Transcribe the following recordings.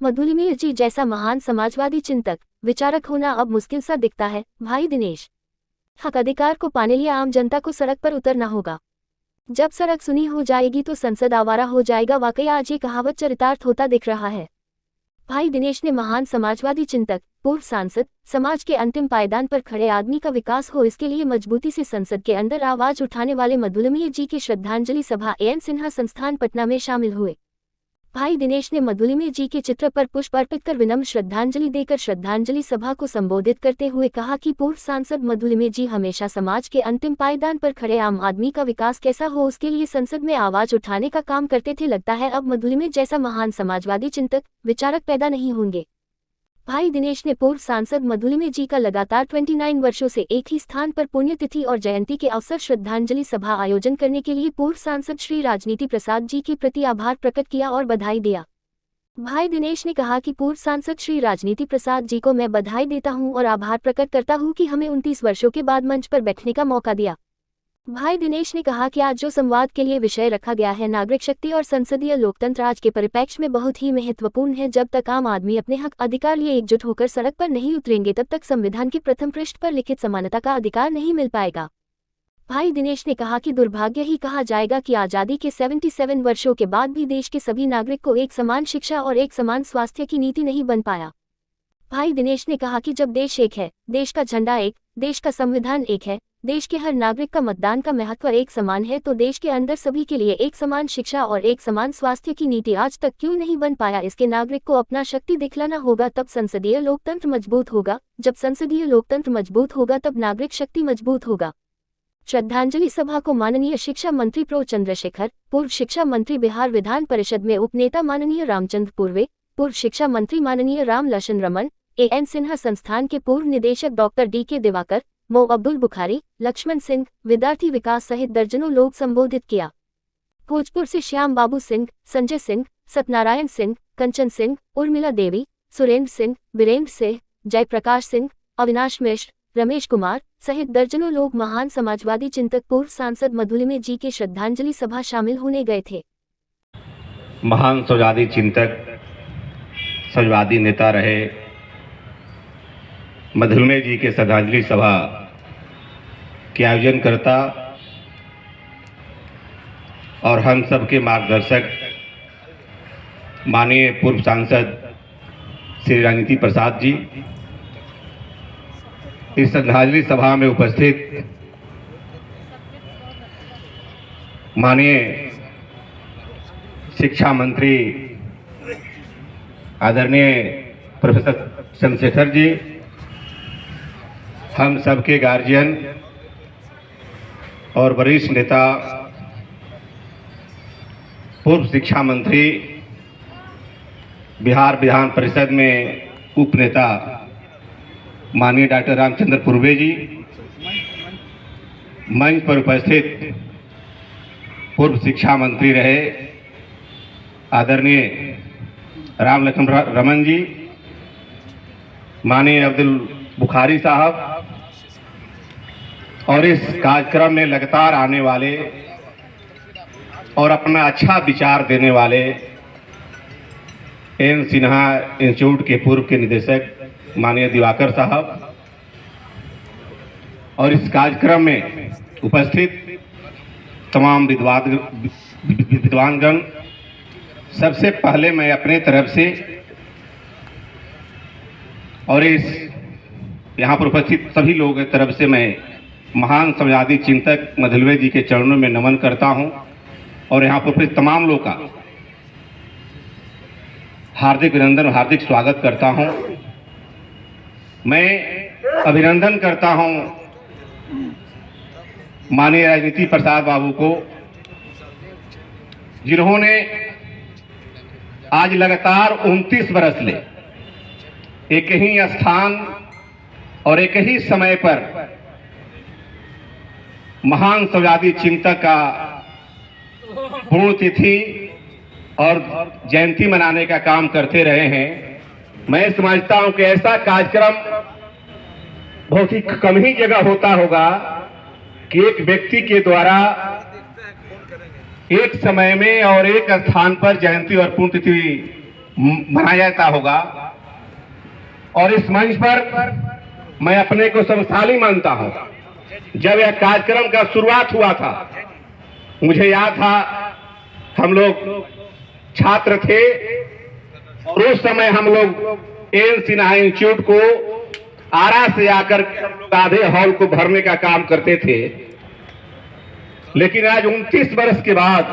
मधुलिमी जी जैसा महान समाजवादी चिंतक विचारक होना अब मुश्किल सा दिखता है। भाई दिनेश, हक अधिकार को पाने लिए आम जनता को सड़क पर उतरना होगा। जब सड़क सुनी हो जाएगी तो संसद आवारा हो जाएगा। वाकई आज ये कहावत चरितार्थ होता दिख रहा है। भाई दिनेश ने महान समाजवादी चिंतक, पूर्व सांसद, समाज के अंतिम पायदान पर खड़े आदमी का विकास हो इसके लिए मजबूती से संसद के अंदर आवाज उठाने वाले मधुलिमी जी की श्रद्धांजलि सभा एन सिन्हा संस्थान पटना में शामिल हुए। भाई दिनेश ने मधुलिमी जी के चित्र पर पुष्प अर्पित कर विनम्र श्रद्धांजलि देकर श्रद्धांजलि सभा को संबोधित करते हुए कहा कि पूर्व सांसद मधुलिमी जी हमेशा समाज के अंतिम पायदान पर खड़े आम आदमी का विकास कैसा हो उसके लिए संसद में आवाज उठाने का काम करते थे। लगता है अब मधुलिमी जैसा महान समाजवादी चिंतक, विचारक पैदा नहीं होंगे। भाई दिनेश ने पूर्व सांसद मधुलिमी जी का लगातार 29 वर्षों से एक ही स्थान पर पुण्यतिथि और जयंती के अवसर श्रद्धांजलि सभा आयोजन करने के लिए पूर्व सांसद श्री राजनीति प्रसाद जी के प्रति आभार प्रकट किया और बधाई दिया। भाई दिनेश ने कहा कि पूर्व सांसद श्री राजनीति प्रसाद जी को मैं बधाई देता हूं और आभार प्रकट करता हूं कि हमें 29 वर्षों के बाद मंच पर बैठने का मौका दिया। भाई दिनेश ने कहा कि आज जो संवाद के लिए विषय रखा गया है नागरिक शक्ति और संसदीय लोकतंत्र आज के परिप्रेक्ष्य में बहुत ही महत्वपूर्ण है। जब तक आम आदमी अपने हक अधिकार लिए एकजुट होकर सड़क पर नहीं उतरेंगे तब तक संविधान के प्रथम पृष्ठ पर लिखित समानता का अधिकार नहीं मिल पाएगा। भाई दिनेश ने कहा कि दुर्भाग्य ही कहा जाएगा कि आज़ादी के 77 वर्षों के बाद भी देश के सभी नागरिक को एक समान शिक्षा और एक समान स्वास्थ्य की नीति नहीं बन पाया। भाई दिनेश ने कहा कि जब देश एक है, देश का झंडा एक, देश का संविधान एक है, देश के हर नागरिक का मतदान का महत्व एक समान है तो देश के अंदर सभी के लिए एक समान शिक्षा और एक समान स्वास्थ्य की नीति आज तक क्यों नहीं बन पाया। इसके नागरिक को अपना शक्ति दिखलाना होगा तब संसदीय लोकतंत्र मजबूत होगा। जब संसदीय लोकतंत्र मजबूत होगा तब नागरिक शक्ति मजबूत होगा। श्रद्धांजलि सभा को माननीय शिक्षा मंत्री प्रो चंद्रशेखर, पूर्व शिक्षा मंत्री बिहार विधान परिषद में उपनेता माननीय रामचंद्र पूर्वे, पूर्व शिक्षा मंत्री माननीय राम लशन रमन, एन सिन्हा संस्थान के पूर्व निदेशक डॉक्टर DK दिवाकर, मो अब्दुल बुखारी, लक्ष्मण सिंह, विद्यार्थी विकास सहित दर्जनों लोग संबोधित किया। भोजपुर से श्याम बाबू सिंह, संजय सिंह, सत्यनारायण सिंह, कंचन सिंह, उर्मिला देवी, सुरेंद्र सिंह, वीरेंद्र सिंह, जयप्रकाश सिंह, अविनाश मिश्र, रमेश कुमार सहित दर्जनों लोग महान समाजवादी चिंतक पूर्व सांसद मधुलिमी जी के श्रद्धांजलि सभा शामिल होने गए थे। महान समाजवादी चिंतक, समाजवादी नेता रहे मधुलिमी जी के श्रद्धांजलि सभा के आयोजन करता और हम सबके मार्गदर्शक माननीय पूर्व सांसद श्री राजनीति प्रसाद जी इस श्रद्धांजलि सभा में उपस्थित माननीय शिक्षा मंत्री आदरणीय प्रोफेसर चंद्रशेखर जी, हम सबके गार्जियन और वरिष्ठ नेता पूर्व शिक्षा मंत्री बिहार विधान परिषद में उपनेता माननीय डॉक्टर रामचंद्र पूर्वे जी, मंच पर उपस्थित पूर्व शिक्षा मंत्री रहे आदरणीय राम लखन रमन जी, माननीय अब्दुल बुखारी साहब और इस कार्यक्रम में लगातार आने वाले और अपना अच्छा विचार देने वाले एन सिन्हा इंस्टीट्यूट के पूर्व के निदेशक माननीय दिवाकर साहब और इस कार्यक्रम में उपस्थित तमाम विद्वानगण, सबसे पहले मैं अपने तरफ से और इस यहाँ पर उपस्थित सभी लोगों की तरफ से मैं महान समाजवादी चिंतक मधुलिमी जी के चरणों में नमन करता हूँ और यहाँ पर उपस्थित तमाम लोगों का हार्दिक अभिनंदन, हार्दिक स्वागत करता हूँ। मैं अभिनंदन करता हूँ माननीय राजनीति प्रसाद बाबू को, जिन्होंने आज लगातार 29 बरस ले एक ही स्थान और एक ही समय पर महान समाजवादी चिंतक का पुण्यतिथि और जयंती मनाने का काम करते रहे हैं। मैं समझता हूं कि ऐसा कार्यक्रम बहुत ही कम ही जगह होता होगा कि एक व्यक्ति के द्वारा एक समय में और एक स्थान पर जयंती और पुण्यतिथि मनाया जाता होगा। और इस मंच पर मैं अपने को सौभाग्यशाली मानता हूं। जब यह कार्यक्रम का शुरुआत हुआ था, मुझे याद था हम लोग छात्र थे और उस समय हम लोग एन सिन्हा इंस्टीट्यूट को आरा से आकर आधे हॉल को भरने का काम करते थे। लेकिन आज 29 वर्ष के बाद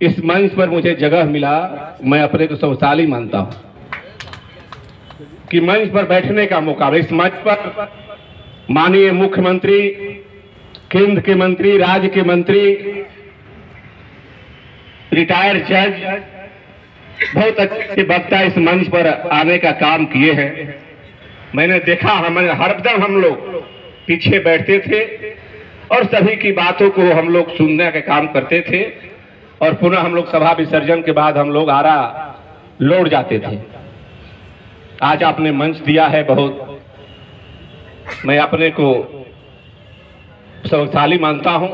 इस मंच पर मुझे जगह मिला। मैं अपने को सौभाग्यशाली मानता हूं कि मंच पर बैठने का मौका। इस मंच पर माननीय मुख्यमंत्री, केंद्र के मंत्री, राज्य के मंत्री, रिटायर्ड जज, बहुत अच्छे वक्ता इस मंच पर आने का काम किए हैं। मैंने देखा, हरदम हम लोग पीछे बैठते थे और सभी की बातों को हम लोग सुनने का काम करते थे और पुनः हम लोग सभा विसर्जन के बाद हम लोग आरा लौट जाते थे। आज आपने मंच दिया है, बहुत मैं अपने को सौभाग्यशाली मानता हूं।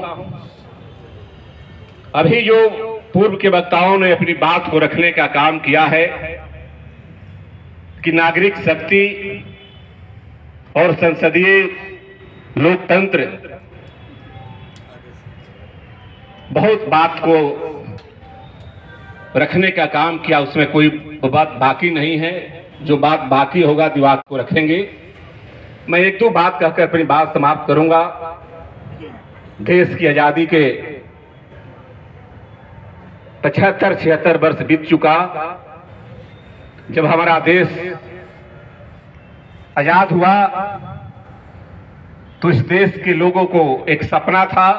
अभी जो पूर्व के वक्ताओं ने अपनी बात को रखने का काम किया है कि नागरिक शक्ति और संसदीय लोकतंत्र, बहुत बात को रखने का काम किया, उसमें कोई बात बाकी नहीं है। जो बात बाकी होगा दीवार को रखेंगे। मैं एक दो बात कहकर अपनी बात समाप्त करूंगा। देश की आजादी के 75-76 वर्ष बीत चुका। जब हमारा देश आजाद हुआ तो इस देश के लोगों को एक सपना था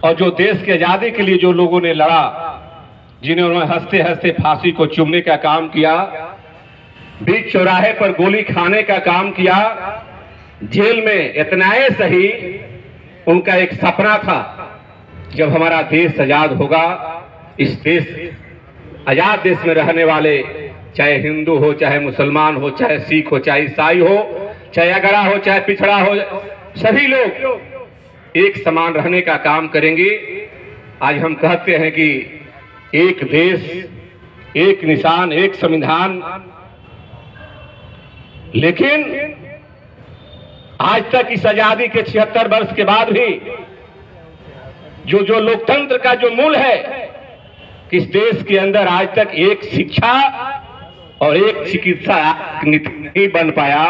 और जो देश की आजादी के लिए जो लोगों ने लड़ा, जिन्होंने हंसते हंसते फांसी को चूमने का काम किया, बीच चौराहे पर गोली खाने का काम किया, जेल में इतनाए सही, उनका एक सपना था जब हमारा देश आजाद होगा, इस देश आजाद देश में रहने वाले, चाहे हिंदू हो, चाहे मुसलमान हो, चाहे सिख हो, चाहे ईसाई हो, चाहे अगड़ा हो, चाहे पिछड़ा हो, सभी लोग एक समान रहने का काम करेंगे। आज हम कहते हैं कि एक देश, एक निशान, एक संविधान, लेकिन आज तक इस आजादी के 76 वर्ष के बाद भी जो लोकतंत्र का जो मूल है, कि इस देश के अंदर आज तक एक शिक्षा और एक चिकित्सा नहीं बन पाया।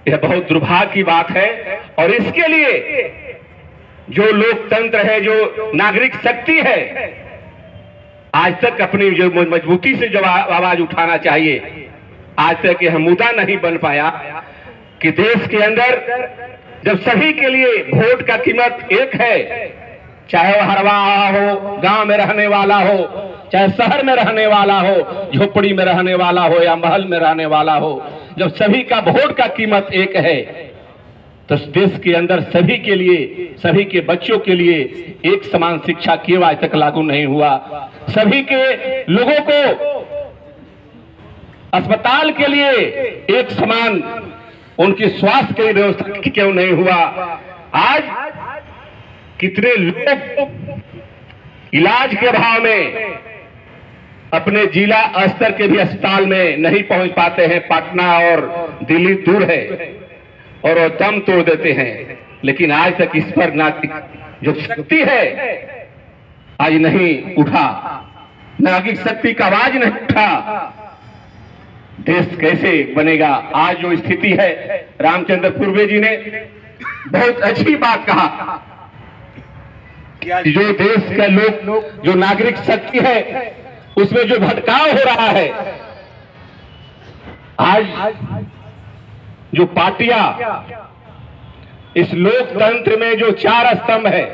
यह बहुत दुर्भाग्य की बात है। और इसके लिए जो लोकतंत्र है, जो नागरिक शक्ति है, आज तक अपनी जो मजबूती से जो आवाज उठाना चाहिए, आज तक यह मुद्दा नहीं बन पाया कि देश के अंदर जब सभी के लिए वोट का कीमत एक है, चाहे वो हरवाहा हो, गांव में रहने वाला हो, चाहे शहर में रहने वाला हो, झोपड़ी में रहने वाला हो या महल में रहने वाला हो, जब सभी का वोट का कीमत एक है तो देश के अंदर सभी के लिए, सभी के बच्चों के लिए एक समान शिक्षा क्यों आज तक लागू नहीं हुआ? सभी के लोगों को अस्पताल के लिए एक समान उनकी स्वास्थ्य की व्यवस्था क्यों नहीं हुआ? आज कितने लोग इलाज के अभाव में अपने जिला स्तर के भी अस्पताल में नहीं पहुंच पाते हैं। पटना और दिल्ली दूर है और वो दम तोड़ देते हैं। लेकिन आज तक इस पर जो शक्ति है आज नहीं उठा, नागरिक शक्ति का आवाज नहीं उठा। देश कैसे बनेगा? आज जो स्थिति है, रामचंद्र पूर्वे जी ने बहुत अच्छी बात कहा कि जो देश के लोग, जो नागरिक शक्ति है, उसमें जो भटकाव हो रहा है, आज जो पार्टियां इस लोकतंत्र में जो 4 स्तंभ है,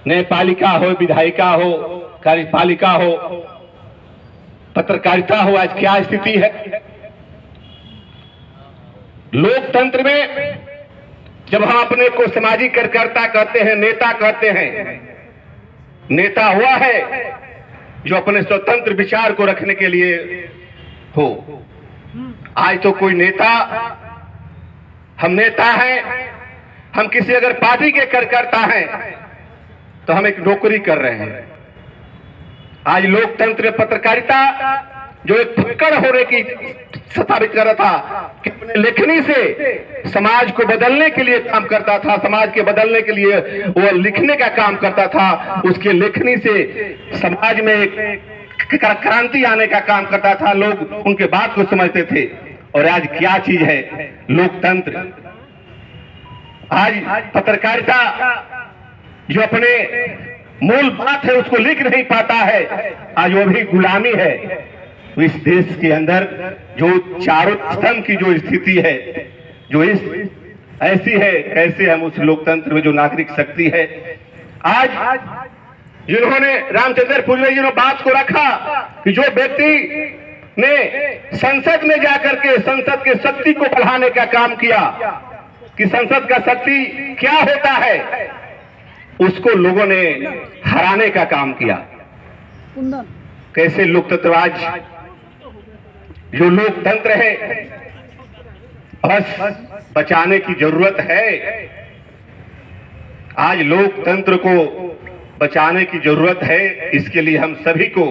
न्यायपालिका हो, विधायिका हो, कार्यपालिका हो, पत्रकारिता हो, आज क्या स्थिति है लोकतंत्र में? जब हम अपने को सामाजिक कार्यकर्ता कहते हैं, नेता कहते हैं, नेता हुआ है जो अपने स्वतंत्र विचार को रखने के लिए हो। आज तो कोई नेता, हम नेता हैं, हम किसी अगर पार्टी के कार्यकर्ता हैं तो हम एक नौकरी कर रहे हैं। आज लोकतंत्र पत्रकारिता जो एक फक्कड़ होने की स्थापित कर रहा था कि अपने लेखनी से समाज को बदलने के लिए काम करता था, समाज के बदलने के लिए वो लिखने का काम करता था, उसके लेखनी से समाज में एक क्रांति आने का काम करता था, लोग उनके बात को समझते थे। और आज क्या चीज है लोकतंत्र? आज पत्रकारिता जो अपने मूल बात है उसको लिख नहीं पाता है, आज वो भी गुलामी है। इस देश के अंदर जो चारों स्तंभ की जो स्थिति है, जो इस ऐसी है, कैसे हम उस लोकतंत्र में जो नागरिक शक्ति है, आज जिन्होंने रामचंद्र पुजले जी ने बात को रखा कि जो व्यक्ति ने संसद में जाकर के संसद के शक्ति को बढ़ाने का काम किया कि संसद का शक्ति क्या होता है, उसको लोगों ने हराने का काम किया। कैसे लोकतंत्र आज जो लोकतंत्र है बस बचाने की जरूरत है। आज लोकतंत्र को बचाने की जरूरत है, इसके लिए हम सभी को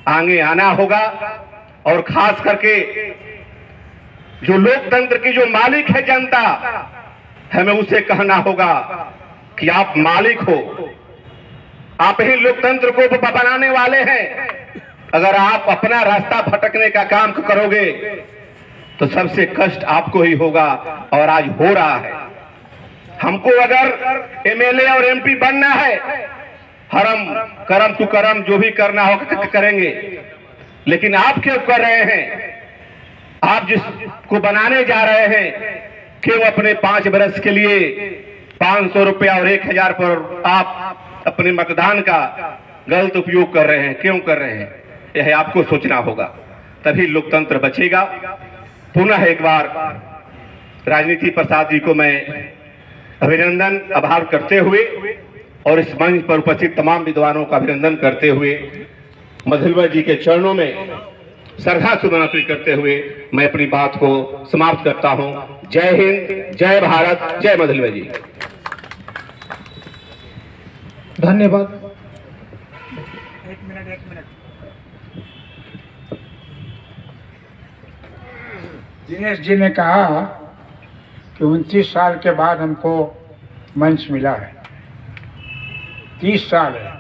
आगे आना होगा। और खास करके जो लोकतंत्र की जो मालिक है जनता, हमें उसे कहना होगा कि आप मालिक हो, आप ही लोकतंत्र को बनाने वाले हैं। अगर आप अपना रास्ता भटकने का काम करोगे तो सबसे कष्ट आपको ही होगा, और आज हो रहा है। हमको अगर एमएलए और एमपी बनना है, हरम करम तू करम जो भी करना हो करेंगे, लेकिन आप क्यों कर रहे हैं? आप जिसको बनाने जा रहे हैं क्यों अपने 5 वर्ष के लिए 500 रुपया और 1000 पर आप अपने मतदान का गलत उपयोग कर रहे हैं? क्यों कर रहे हैं? यह आपको सोचना होगा, तभी लोकतंत्र बचेगा। पुनः एक बार राजनीति प्रसाद जी को मैं अभिनंदन आभार करते हुए और इस मंच पर उपस्थित तमाम विद्वानों का अभिनंदन करते हुए मधुलवा जी के चरणों में श्रद्धा सुमन अर्पित करते हुए मैं अपनी बात को समाप्त करता हूं। जय हिंद, जय भारत, जय मधुलवा जी। धन्यवाद। एक मिनट। दिनेश जी ने कहा कि 29 साल के बाद हमको मंच मिला है। 30 साल है।